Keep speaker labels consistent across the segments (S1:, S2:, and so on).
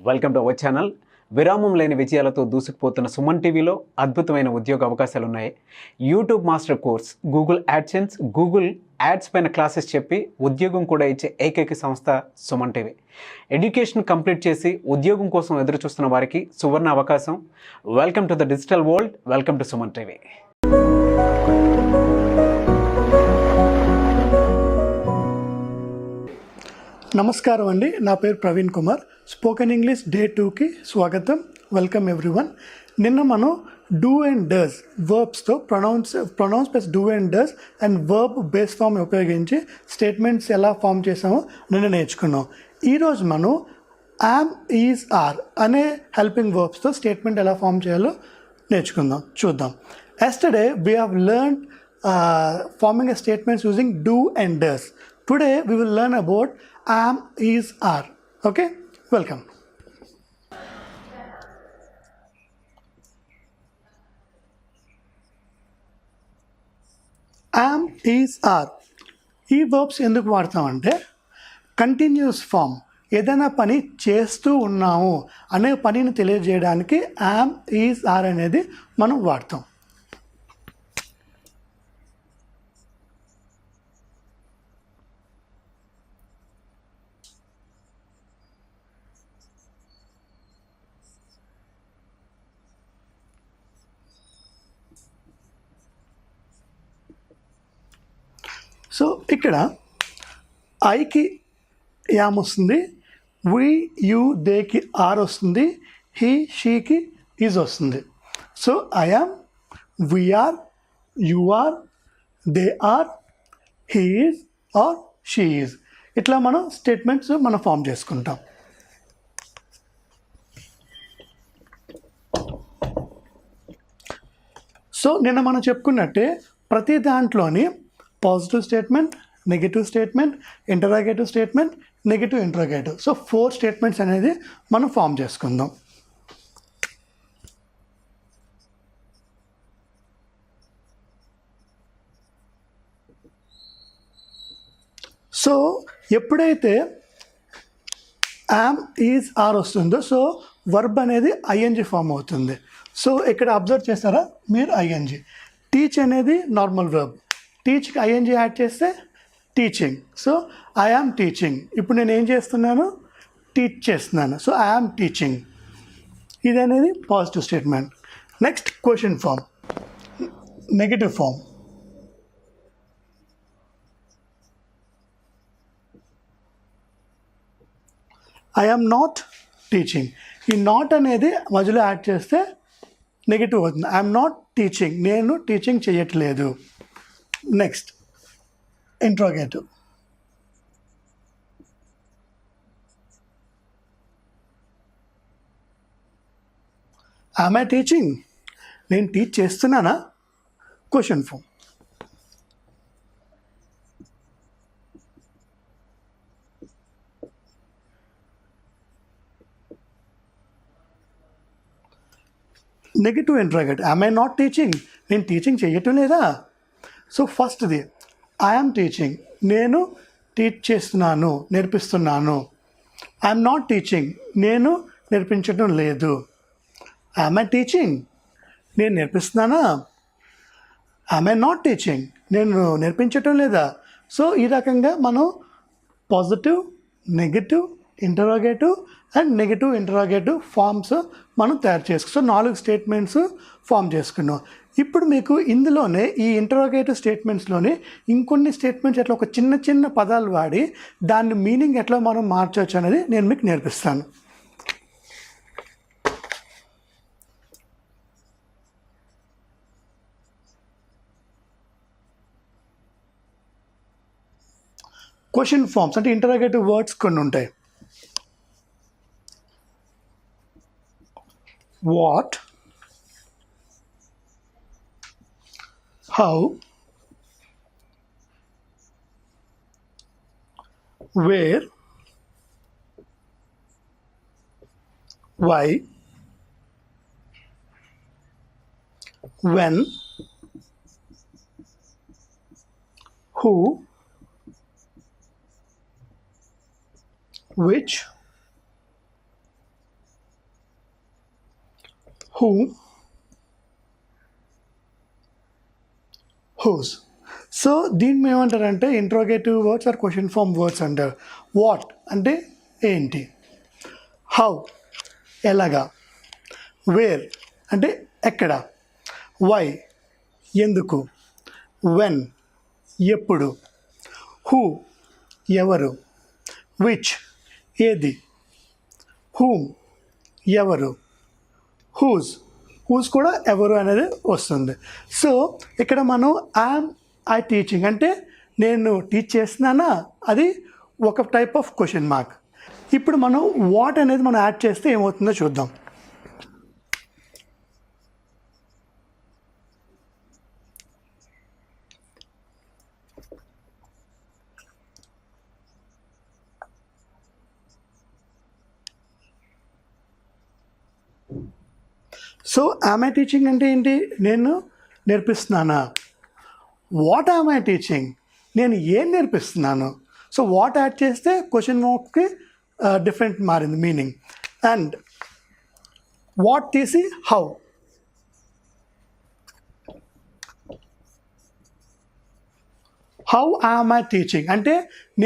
S1: Welcome to our channel. విరామం లేని విజయాలతో దూసుకుపోతున్న సుమన్ టీవీలో అద్భుతమైన ఉద్యోగ అవకాశాలు ఉన్నాయి. YouTube master course, Google AdSense, Google ads పైన క్లాసెస్ చెప్పి ఉద్యోగం కూడా ఇచ్చే ఏకైక సంస్థ సుమన్ టీవీ. ఎడ్యుకేషన్ కంప్లీట్ చేసి ఉద్యోగం కోసం ఎదురు చూస్తున్న వారికి సువర్ణ అవకాశం. Welcome to the digital world. Welcome to Suman TV.
S2: నమస్కారం అండి, నా పేరు Praveen Kumar. Spoken English day 2కి స్వాగతం. Welcome everyone. నిన్న మనం డూ అండ్ డస్ వర్బ్స్తో pronouns plus do and does and verb base form ఉపయోగించి స్టేట్మెంట్స్ ఎలా ఫామ్ చేసామో నిన్న నేర్చుకున్నాం. ఈరోజు మనం యామ్, ఈజ్, ఆర్ అనే హెల్పింగ్ వర్బ్స్తో స్టేట్మెంట్ ఎలా ఫామ్ చేయాలో చూద్దాం. Yesterday we have learned forming a statements using do and does. Today we will learn about am, is, are. Okay, welcome. am, is, are ఈ వర్బ్స్ ఎందుకు వాడతామంటే continuous form, ఏదైనా పని చేస్తూ ఉన్నాము అనే పనిని తెలియజేయడానికి am, is, are అనేది మనం వాడతాం. సో ఇక్కడ ఐకి యామ్ వస్తుంది, వి, యూ, దేకి ఆర్ వస్తుంది, హీ, షీకి ఈజ్ వస్తుంది. So I am, we are, you are, they are, he is or she is. ఇట్లా మనం స్టేట్మెంట్స్ మనం ఫామ్ చేసుకుంటాం. సో నిన్న మనం చెప్పుకున్నట్టే ప్రతి దాంట్లోని positive statement, negative statement, interrogative statement, negative interrogative, so 4 statements అనేది మనం ఫామ్ చేసుకుందాం. సో ఎప్పుడైతే యామ్, ఈజ్, ఆర్ వస్తుందో సో వర్బ్ అనేది ఐఎన్జి ఫామ్ అవుతుంది. సో ఇక్కడ అబ్జర్వ్ చేస్తారా మీరు, ఐఎన్జి. టీచ్ అనేది నార్మల్ వర్బ్, టీచ్కి ఐఎన్జి యాడ్ చేస్తే teaching. So I am teaching. ఇప్పుడు నేను ఏం చేస్తున్నాను, టీచ్ చేస్తున్నాను. So I am teaching. ఇది అనేది positive statement. Next question form, negative form. I am not teaching. ఈ నాట్ అనేది మధ్యలో యాడ్ చేస్తే నెగిటివ్ అవుతుంది. ఐఎమ్ నాట్ టీచింగ్, నేను టీచింగ్ చేయట్లేదు. Next interrogative. Am I teaching, నేను టీచ్ చేస్తున్నానా? Question form. Negative interrogative. Am I not teaching, నేను టీచింగ్ చేయటం లేదా? సో ఫస్ట్ది ఐఎమ్ టీచింగ్, నేను టీచ్ చేస్తున్నాను, నేర్పిస్తున్నాను. ఐఎమ్ నాట్ టీచింగ్, నేను నేర్పించడం లేదు. ఆమ్ ఐ టీచింగ్, నేను నేర్పిస్తున్నానా? ఆమ్ ఐ నాట్ టీచింగ్, నేను నేర్పించటం లేదా? సో ఈ రకంగా మనం positive, negative, interrogative and negative interrogative forms మనం తయారు చేసుకున్నాం. సో 4 స్టేట్మెంట్స్ ఫామ్ చేసుకున్నాం. ఇప్పుడు మీకు ఇందులోనే ఈ ఇంటరాగేటివ్ స్టేట్మెంట్స్లోనే ఇంకొన్ని స్టేట్మెంట్స్ ఎట్లా ఒక చిన్న చిన్న పదాలు వాడి దాని మీనింగ్ ఎట్లా మనం మార్చవచ్చు అనేది నేను మీకు నేర్పిస్తాను. క్వశ్చన్ ఫామ్స్ అంటే ఇంటరాగేటివ్ వర్డ్స్ కొన్ని ఉంటాయి. What, how, where, why, when, who, which, who, whose. So దీన్ని ఏమంటారంటే interrogative words or question form words అంటారు. వాట్ అంటే ఏంటి, హౌ ఎలాగా, వేర్ అంటే ఎక్కడ, వై ఎందుకు, వెన్ ఎప్పుడు, హూ ఎవరు, విచ్ ఏది, హూమ్ ఎవరు, హూజ్ హూజ్ కూడా ఎవరు అనేది వస్తుంది. సో ఇక్కడ మనం ఐ టీచింగ్ అంటే నేను టీచ్ చేస్తున్నానా, అది ఒక టైప్ ఆఫ్ క్వశ్చన్ మార్క్. ఇప్పుడు మనం వాట్ అనేది మనం యాడ్ చేస్తే ఏమవుతుందో చూద్దాం. సో యామ్ ఐ టీచింగ్ అంటే ఏంటి, నేను నేర్పిస్తున్నానా. వాట్ యామ్ ఐ టీచింగ్, నేను ఏం నేర్పిస్తున్నాను. సో వాట్ యాడ్ చేస్తే క్వశ్చన్ మార్క్కి డిఫరెంట్ మారింది మీనింగ్. అండ్ వాట్ తీసి how, how am I teaching అంటే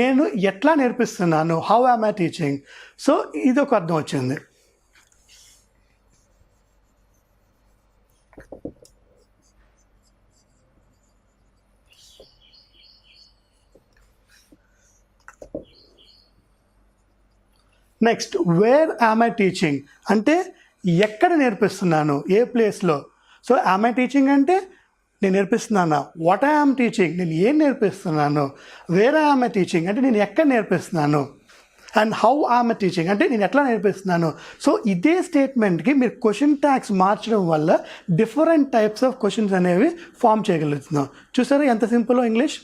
S2: నేను ఎట్లా నేర్పిస్తున్నాను, how am I teaching. So ఇది ఒక అర్థం వచ్చింది. Next where am I teaching అంటే ఎక్కడ నేర్పిస్తున్నాను, ఏ ప్లేస్లో. సో యామ్ ఐ టీచింగ్ అంటే నేను నేర్పిస్తున్నానా. వాట్ ఐ యామ్ టీచింగ్ నేను ఏం నేర్పిస్తున్నాను. Where I am I teaching అంటే నేను ఎక్కడ నేర్పిస్తున్నాను. And how I'm I teaching అంటే నేను ఎట్లా నేర్పిస్తున్నాను. సో ఇదే స్టేట్మెంట్కి మీరు క్వశ్చన్ ట్యాగ్స్ మార్చడం వల్ల డిఫరెంట్ టైప్స్ ఆఫ్ క్వశ్చన్స్ అనేవి ఫామ్ చేయగలుగుతున్నాం. చూసారా ఎంత సింపుల్లో ఇంగ్లీష్.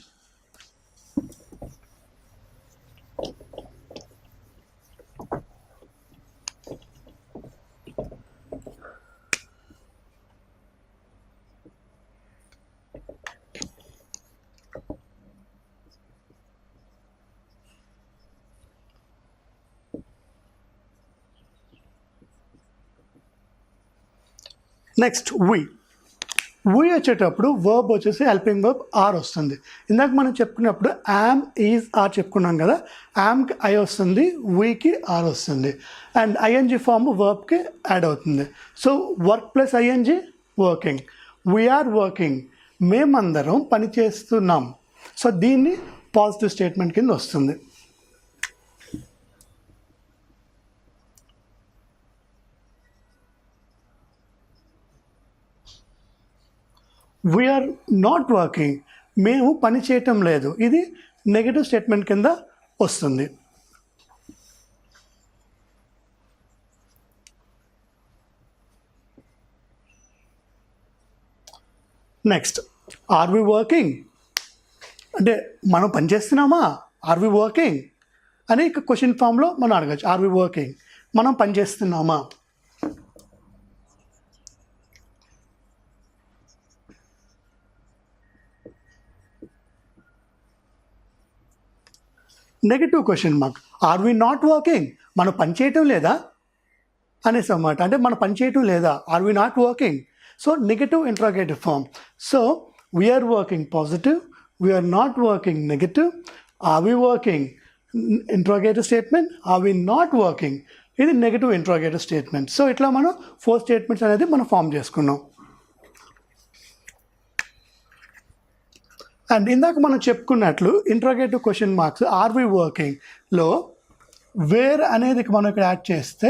S2: నెక్స్ట్ వి వచ్చేటప్పుడు వర్బ్ వచ్చేసి హెల్పింగ్ వర్బ్ ఆర్ వస్తుంది. ఇందాక మనం చెప్పుకున్నప్పుడు యామ్ ఈజ్ ఆర్ చెప్పుకున్నాం కదా, యామ్కి ఐ వస్తుంది, వీకి ఆర్ వస్తుంది. అండ్ ఐఎన్జి ఫామ్ వర్బ్కి యాడ్ అవుతుంది. So work plus ING working, we are working మేమందరం పని చేస్తున్నాం. సో దీన్ని పాజిటివ్ స్టేట్మెంట్ కింద వస్తుంది. వీఆర్ నాట్ వర్కింగ్ మేము పని చేయటం లేదు, ఇది నెగటివ్ స్టేట్మెంట్ కింద వస్తుంది. నెక్స్ట్ ఆర్ వి వర్కింగ్ అంటే మనం పని చేస్తున్నామా, ఆర్ వి వర్కింగ్ అని ఇక క్వశ్చన్ ఫామ్లో మనం అడగచ్చు. ఆర్ వి వర్కింగ్ మనం పని చేస్తున్నామా. Negative question mark are we not working మనం పని చేయటం లేదా అనేసి అన్నమాట. అంటే మనం పని చేయటం లేదా, are we not working. So negative interrogative form. So we are working positive, we are not working negative, are we working interrogative statement, are we not working ఇది నెగటివ్ ఇంట్రాగేటివ్ స్టేట్మెంట్. సో ఇట్లా మనం 4 స్టేట్మెంట్స్ అనేది మనం ఫామ్ చేసుకున్నాం. And ఇందాక మనం చెప్పుకున్నట్లు interrogative question marks are we వర్కింగ్లో వేర్ అనేది మనం ఇక్కడ యాడ్ చేస్తే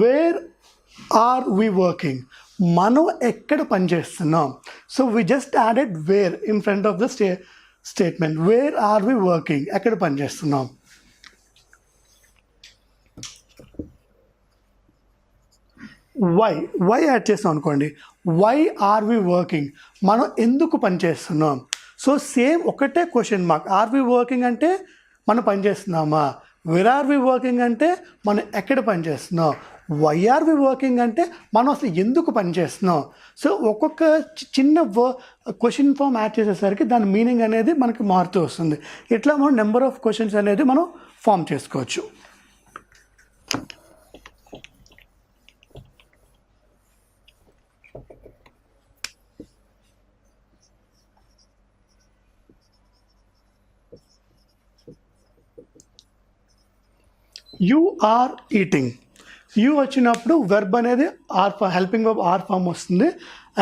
S2: వేర్ ఆర్ వి వర్కింగ్ మనం ఎక్కడ పనిచేస్తున్నాం. So we just added where in front of the statement. Where are we working ఎక్కడ పనిచేస్తున్నాం. వై యాడ్ చేస్తాం అనుకోండి, వై ఆర్ వి వర్కింగ్ మనం ఎందుకు పనిచేస్తున్నాం. సో సేమ్ ఒకటే question mark. Are we working అంటే మనం పనిచేస్తున్నామా, వేర్ ఆర్ వి వర్కింగ్ అంటే మనం ఎక్కడ పనిచేస్తున్నాం, వై ఆర్ వి వర్కింగ్ అంటే మనం అసలు ఎందుకు పనిచేస్తున్నాం. సో ఒక్కొక్క చిన్న క్వశ్చన్ ఫామ్ యాడ్ చేసేసరికి దాని మీనింగ్ అనేది మనకి మారుతూ వస్తుంది. ఇట్లా మనం నెంబర్ ఆఫ్ క్వశ్చన్స్ అనేది మనం ఫామ్ చేసుకోవచ్చు. You are eating. యూ వచ్చినప్పుడు వెర్బ్ అనేది are form, helping verb are form వస్తుంది.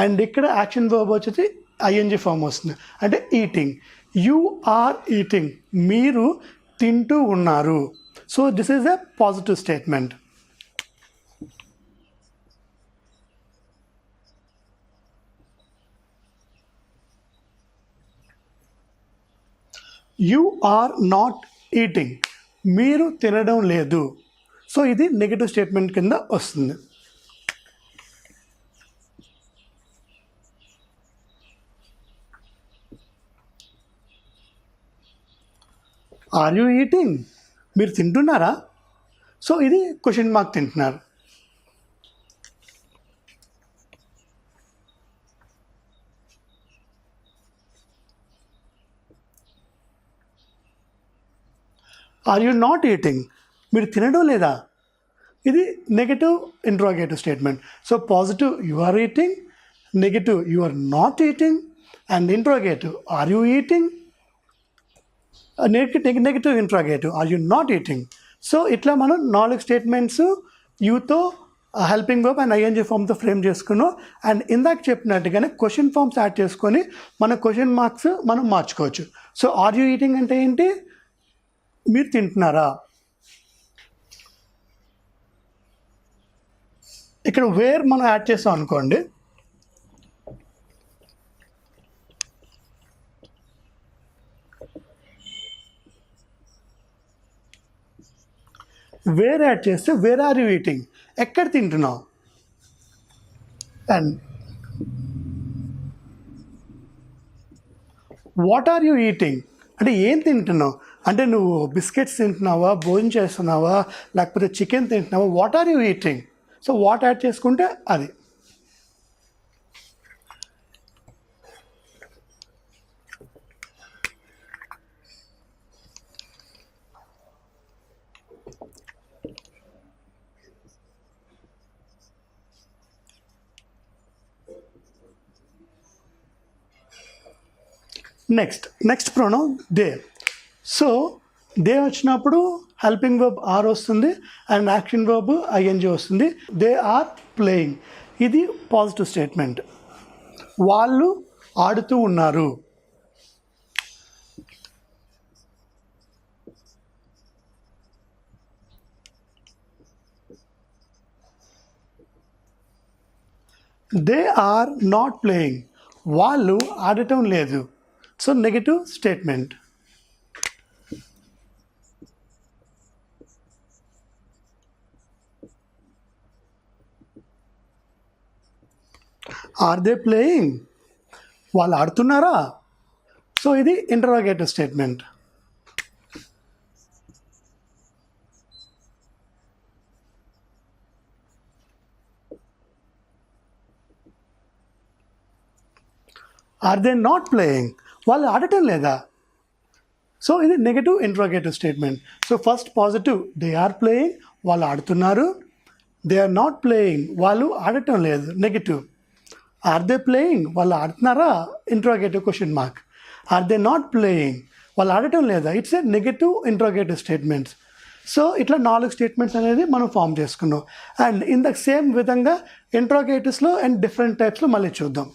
S2: అండ్ ఇక్కడ యాక్షన్ వర్బ్ వచ్చేసి ఐఎన్జి ఫామ్ వస్తుంది, అంటే ఈటింగ్. యు ఆర్ ఈటింగ్, మీరు తింటూ ఉన్నారు. So this is a positive statement. You are not eating, మీరు తినడం లేదు. సో ఇది నెగటివ్ స్టేట్మెంట్ కింద వస్తుంది. ఆర్ యూ ఈటింగ్, మీరు తింటున్నారా? సో ఇది క్వశ్చన్ మార్క్ తింటున్నారు. ఆర్ యూ నాట్ ఈటింగ్, మీరు తినడం లేదా? ఇది negative interrogative statement. So positive you are eating, negative you are not eating, and interrogative are you eating, negative interrogative are you not eating. So ఇట్లా మనం 4 statements యూతో helping verb and ING ఫామ్తో frame చేసుకున్నాం. And ఇందాక చెప్పినట్టుగానే question forms add చేసుకొని మన question marks మనం మార్చుకోవచ్చు. సో ఆర్ యూ ఈటింగ్ అంటే ఏంటి? మీరు తింటున్నారా? ఇక్కడ వేర్ మనం యాడ్ చేస్తాం అనుకోండి, వేర్ యాడ్ చేస్తే వేర్ ఆర్ యూ ఈటింగ్, ఎక్కడ తింటున్నావు. And what are you eating అంటే ఏం తింటున్నావు, అంటే నువ్వు బిస్కెట్స్ తింటున్నావా, భోజనం చేస్తున్నావా, లేకపోతే చికెన్ తింటున్నావా, what are you eating. So what add చేసుకుంటే అది. Next pronoun they. So they వచ్చినప్పుడు హెల్పింగ్ వర్బ్ ఆర్ వస్తుంది అండ్ యాక్షన్ వర్బ్ ఐఎన్జీ వస్తుంది. దే ఆర్ ప్లేయింగ్, ఇది పాజిటివ్ స్టేట్మెంట్. వాళ్ళు ఆడుతూ ఉన్నారు. దే ఆర్ నాట్ ప్లేయింగ్, వాళ్ళు ఆడటం లేదు. So negative statement. Are they playing, వాళ్ళు ఆడుతున్నారా? సో ఇది interrogative statement. Are they not playing, వాళ్ళు ఆడటం లేదా? సో ఇది negative interrogative statement. So first positive, they are playing, వాళ్ళు ఆడుతున్నారు. దే ఆర్ నాట్ ప్లేయింగ్, వాళ్ళు ఆడటం లేదు, నెగటివ్. ఆర్ దే ప్లేయింగ్, వాళ్ళు ఆడుతున్నారా? Interrogative question mark. Are they not playing, వాళ్ళు ఆడటం లేదా? It's a negative interrogative statements. So ఇట్లా 4 స్టేట్మెంట్స్ అనేది మనం ఫామ్ చేసుకున్నాం. అండ్ ఇన్ ద సేమ్ విధంగా ఇంట్రాగేటివ్స్లో అండ్ డిఫరెంట్ టైప్స్లో మళ్ళీ చూద్దాం.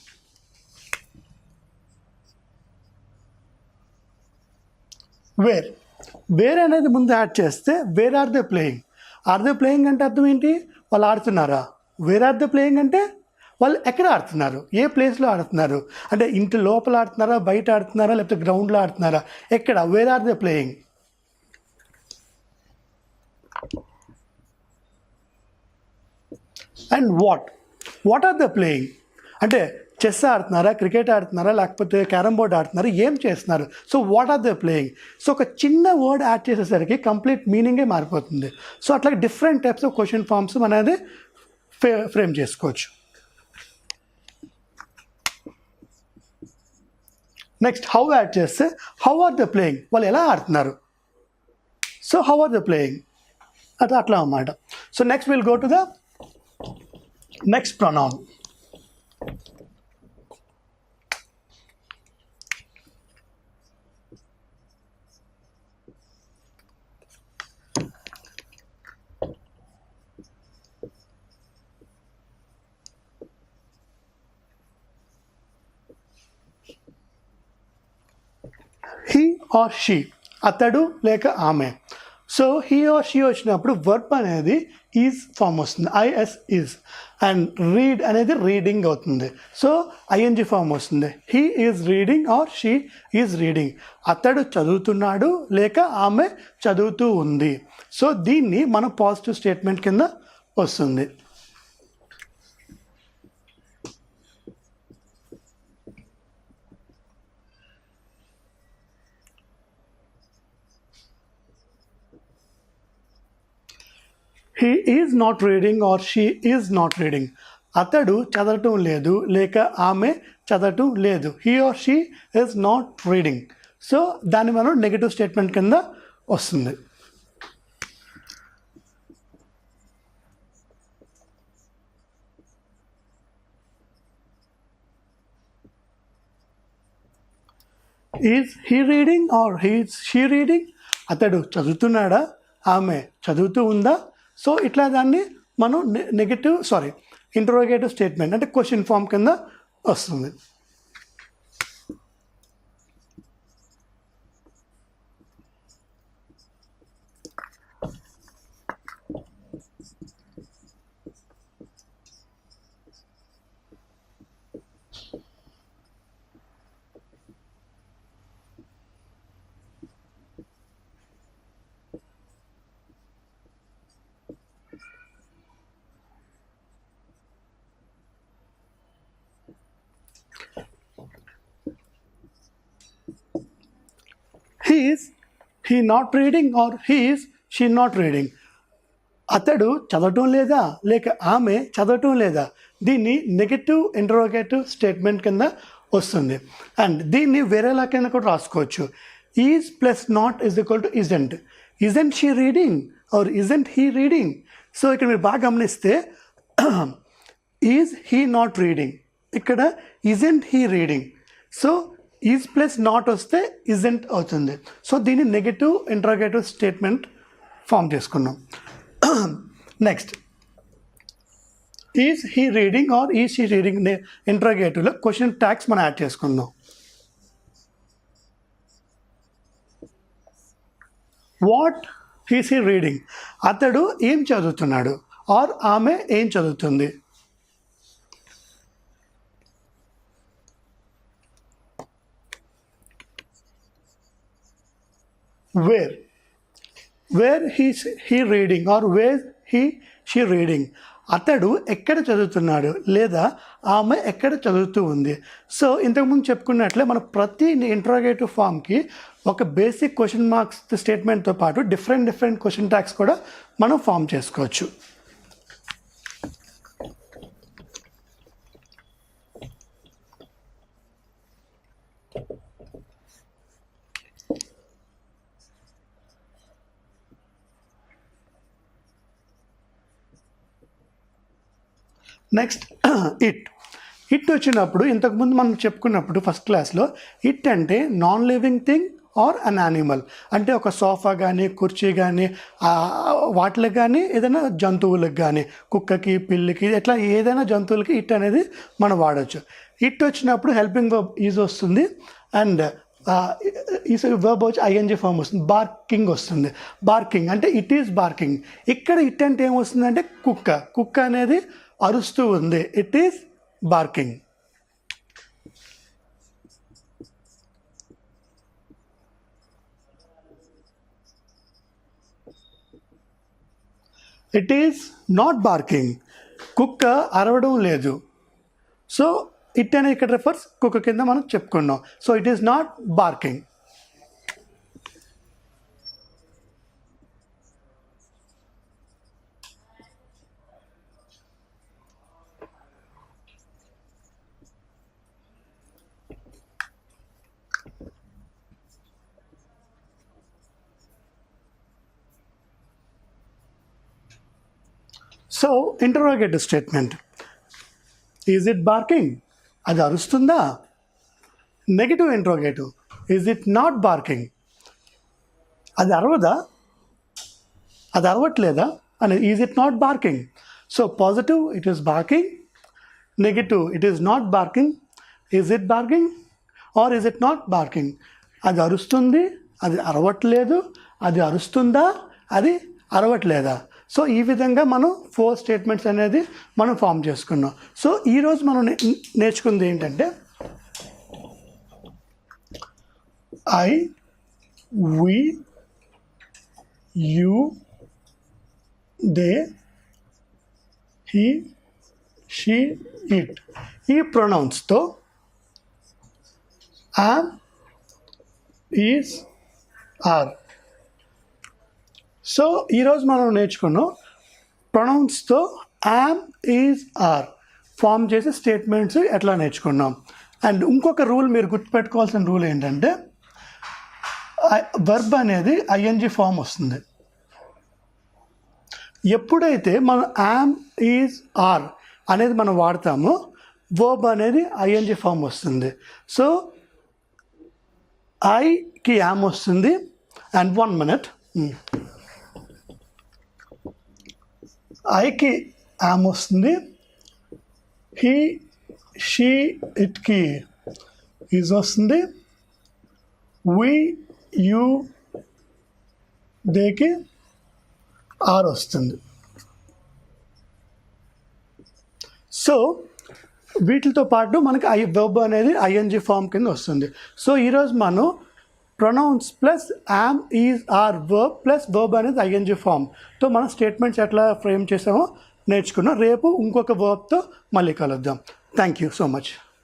S2: వేర్ అనేది ముందు యాడ్ చేస్తే where are they playing. Are they playing అంటే అర్థం ఏంటి? వాళ్ళు ఆడుతున్నారా. వేర్ ఆర్ దే ప్లేయింగ్ అంటే వాళ్ళు ఎక్కడ ఆడుతున్నారు, ఏ ప్లేస్లో ఆడుతున్నారు, అంటే ఇంటి లోపల ఆడుతున్నారా, బయట ఆడుతున్నారా, లేకపోతే గ్రౌండ్లో ఆడుతున్నారా, ఎక్కడ. Where are they playing. And what are they playing అంటే చెస్ ఆడుతున్నారా, క్రికెట్ ఆడుతున్నారా, లేకపోతే క్యారమ్ బోర్డ్ ఆడుతున్నారా, ఏం చేస్తున్నారు. So what are they playing. So ఒక చిన్న వర్డ్ యాడ్ చేసేసరికి కంప్లీట్ మీనింగే మారిపోతుంది. సో అట్లా different types of question forms అనేది ఫ్రేమ్ చేసుకోవచ్చు. నెక్స్ట్ హౌ యాడ్ చేస్తే హౌ ఆర్ దే ప్లేయింగ్, వాళ్ళు ఎలా ఆడుతున్నారు. So how are they playing అట్లా అన్నమాట. So next will go to the next pronoun. Or she, అతడు లేక ఆమె. సో హీ ఆర్ షీ వచ్చినప్పుడు వర్బ్ అనేది ఈజ్ ఫామ్ వస్తుంది, ఐఎస్ ఈజ్. అండ్ రీడ్ అనేది రీడింగ్ అవుతుంది, సో ఐఎన్జి ఫామ్ వస్తుంది. He is reading are she is reading. అతడు చదువుతున్నాడు లేక ఆమె చదువుతూ ఉంది. సో దీన్ని మన పాజిటివ్ స్టేట్మెంట్ కింద వస్తుంది. He is not reading are she is not reading. అతడు చదవటం లేదు లేక ఆమె చదవటం లేదు. He or she is not reading. So దాన్ని మనం నెగటివ్ స్టేట్మెంట్ కింద వస్తుంది. Is he reading or is she reading? అతడు చదువుతున్నాడా, ఆమె చదువుతూ ఉందా? సో ఇట్లా దాన్ని మనం ఇంటరోగేటివ్ స్టేట్మెంట్ అంటే క్వశ్చన్ ఫామ్ కింద వస్తుంది. He not reading or she not reading? అతడు చదవటం లేదా లేక ఆమె చదవటం లేదా? దీన్ని నెగటివ్ ఇంటరోగేటివ్ స్టేట్మెంట్ కింద వస్తుంది. అండ్ దీన్ని వేరేలా కింద కూడా రాసుకోవచ్చు. Is plus not is equal to isn't. Isn't she reading or isn't he reading? So ఇక్కడ మీరు బాగా గమనిస్తే ఈజ్ హీ నాట్ రీడింగ్, ఇక్కడ isn't he reading. So is plus not వస్తే ఇజెంట్ అవుతుంది. సో దీన్ని నెగటివ్ ఇంటరోగేటివ్ స్టేట్మెంట్ ఫామ్ చేసుకున్నాం. Next, is he reading or is she reading ఇంటరోగేటివ్లో క్వశ్చన్ ట్యాగ్స్ మనం యాడ్ చేసుకుందాం. What is he reading? అతడు ఏం చదువుతున్నాడు ఆర్ ఆమె ఏం చదువుతుంది? Where he reading are where she reading? అతడు ఎక్కడ చదువుతున్నాడు లేదా ఆమె ఎక్కడ చదువుతూ ఉంది? సో ఇంతకుముందు చెప్పుకున్నట్లే మన ప్రతి ఇంటరోగేటివ్ ఫామ్కి ఒక బేసిక్ క్వశ్చన్ మార్క్స్ స్టేట్మెంట్తో పాటు డిఫరెంట్ క్వశ్చన్ ట్యాగ్స్ కూడా మనం ఫామ్ చేసుకోవచ్చు. నెక్స్ట్, ఇట్ వచ్చినప్పుడు ఇంతకుముందు మనం చెప్పుకున్నప్పుడు ఫస్ట్ క్లాస్లో ఇట్ అంటే non living thing or an animal. అంటే ఒక సోఫా కానీ కుర్చీ కానీ వాటికి కానీ ఏదైనా జంతువులకు కానీ కుక్కకి పిల్లికి ఇట్లా ఏదైనా జంతువులకి ఇట్ అనేది మనం వాడచ్చు. ఇట్ వచ్చినప్పుడు హెల్పింగ్ వర్బ్ ఈజ్ వస్తుంది అండ్ ఈ వర్బ్ వచ్చి ఐఎన్జీ ఫామ్ వస్తుంది. బార్కింగ్ వస్తుంది. బార్కింగ్ అంటే ఇట్ ఈజ్ బార్కింగ్. ఇక్కడ ఇట్ అంటే ఏమొస్తుందంటే కుక్క అనేది అరుస్తూ ఉంది. It is barking. It is not barking. కుక్క అరవడం లేదు. సో ఇట్ అనే ఇక్కడ రెఫర్స్ కుక్క కింద మనం చెప్పుకున్నాం. So it is not barking. So interrogative statement, is it barking? అది అరుస్తుందా? Negative interrogative, is it not barking? అది అరవదా? అది అరవట్లేదా అని is it not barking? So positive, it is barking. Negative, it is not barking. Is it barking or is it not barking? అది అరుస్తుంది, అది అరవట్లేదు, అది అరుస్తుందా, అది అరవట్లేదా. సో ఈ విధంగా మనం 4 స్టేట్మెంట్స్ అనేది మనం ఫామ్ చేసుకున్నాం. సో ఈరోజు మనం నేర్చుకుంది ఏంటంటే I, we, you, they, he, she, it ఈ ప్రొనౌన్స్తో యామ్, ఈజ్, ఆర్. సో ఈరోజు మనం నేర్చుకున్నాం ప్రొనౌన్స్తో యామ్, ఈజ్, ఆర్ ఫామ్ చేసే స్టేట్మెంట్స్ ఎట్లా నేర్చుకున్నాం. అండ్ ఇంకొక రూల్ మీరు గుర్తుపెట్టుకోవాల్సిన రూల్ ఏంటంటే వర్బ్ అనేది ఐఎన్జి ఫామ్ వస్తుంది. ఎప్పుడైతే మనం యామ్, ఈజ్, ఆర్ అనేది మనం వాడతామో వర్బ్ అనేది ఐఎన్జి ఫామ్ వస్తుంది. సో ఐకి యామ్ వస్తుంది. అండ్ 1 minute, ఐకి యామ్ వస్తుంది. హీ, షీ, ఇట్కి ఈజ్ వస్తుంది. వి, యూ, దేకి ఆర్ వస్తుంది. సో వీటితో పాటు మనకి వెర్బ్ అనేది ఐఎన్జి ఫామ్ కింద వస్తుంది. సో ఈరోజు మనం pronouns plus am, is, are verb plus verb అనేది ఐఎన్జి ఫామ్తో మనం స్టేట్మెంట్స్ ఎట్లా ఫ్రేమ్ చేసామో నేర్చుకున్నాం. రేపు ఇంకొక వర్బ్తో మళ్ళీ కలుద్దాం. Thank you so much.